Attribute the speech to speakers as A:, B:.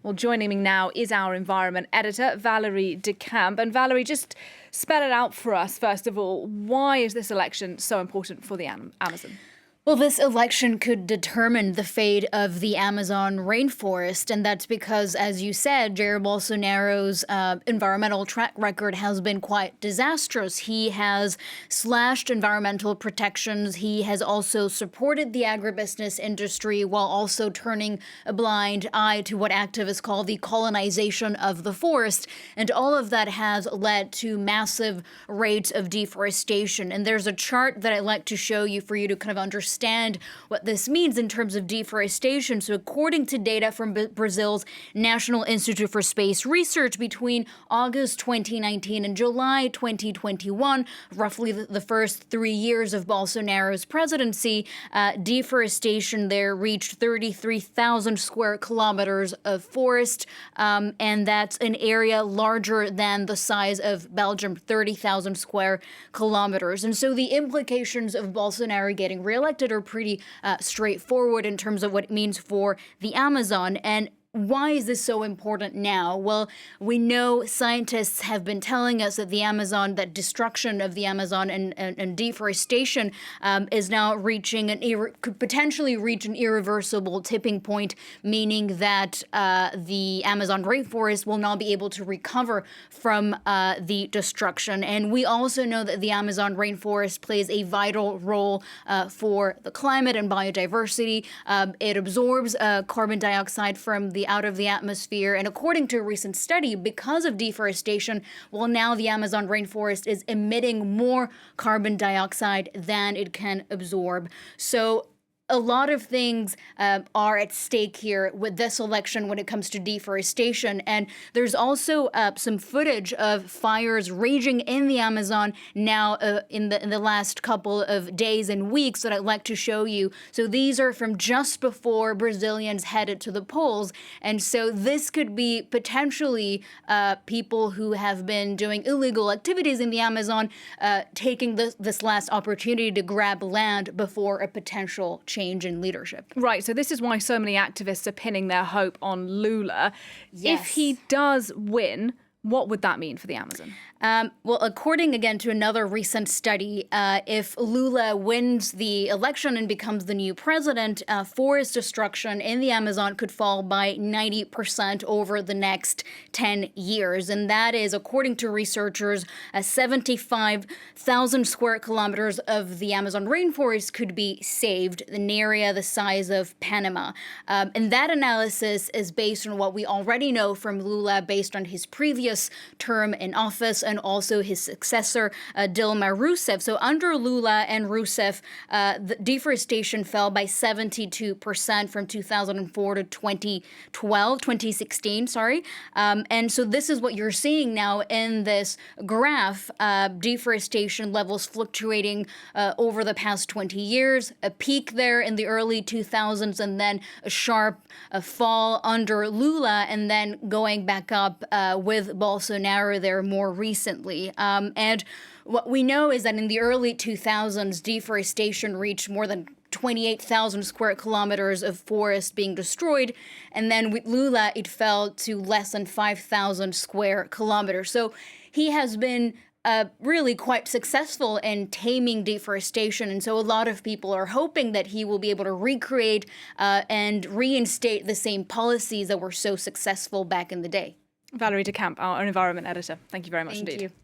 A: Well, joining me now is our environment editor, Valerie de Camp. And Valerie, just spell it out for us, first of all. Why is this election so important for the Amazon?
B: Well, this election could determine the fate of the Amazon rainforest, and that's because, as you said, Jair Bolsonaro's environmental track record has been quite disastrous. He has slashed environmental protections. He has also supported the agribusiness industry while also turning a blind eye to what activists call the colonization of the forest. And all of that has led to massive rates of deforestation. And there's a chart that I'd like to show you for you to kind of understand what this means in terms of deforestation. So according to data from Brazil's National Institute for Space Research, between August 2019 and July 2021, roughly the first 3 years of Bolsonaro's presidency, deforestation there reached 33,000 square kilometers of forest, and that's an area larger than the size of Belgium, 30,000 square kilometers. And so the implications of Bolsonaro getting reelected are pretty straightforward in terms of what it means for the Amazon. And why is this so important now? Well, we know scientists have been telling us that the Amazon, that destruction of the Amazon and deforestation is now reaching could potentially reach an irreversible tipping point, meaning that the Amazon rainforest will not be able to recover from the destruction. And we also know that the Amazon rainforest plays a vital role for the climate and biodiversity. It absorbs carbon dioxide from out of the atmosphere. And according to a recent study, because of deforestation, well, now the Amazon rainforest is emitting more carbon dioxide than it can absorb. So a lot of things are at stake here with this election when it comes to deforestation. And there's also some footage of fires raging in the Amazon now in the last couple of days and weeks that I'd like to show you. So these are from just before Brazilians headed to the polls. And so this could be potentially people who have been doing illegal activities in the Amazon taking this last opportunity to grab land before a potential change in leadership.
A: Right, so this is why so many activists are pinning their hope on Lula.
B: Yes.
A: If he does win, what would that mean for the Amazon?
B: Well, according again to another recent study, if Lula wins the election and becomes the new president, forest destruction in the Amazon could fall by 90% over the next 10 years. And that is, according to researchers, 75,000 square kilometers of the Amazon rainforest could be saved, an area the size of Panama. And that analysis is based on what we already know from Lula, based on his previous term in office and also his successor, Dilma Rousseff. So under Lula and Rousseff, the deforestation fell by 72% from 2004 to 2016, and so this is what you're seeing now in this graph, deforestation levels fluctuating over the past 20 years, a peak there in the early 2000s, and then a sharp fall under Lula, and then going back up with Bolsonaro there more recently. And what we know is that in the early 2000s, deforestation reached more than 28,000 square kilometers of forest being destroyed. And then with Lula, it fell to less than 5,000 square kilometers. So he has been really quite successful in taming deforestation. And so a lot of people are hoping that he will be able to recreate and reinstate the same policies that were so successful back in the day.
A: Valerie de Camp, our environment editor. Thank you very much indeed.
B: Thank you.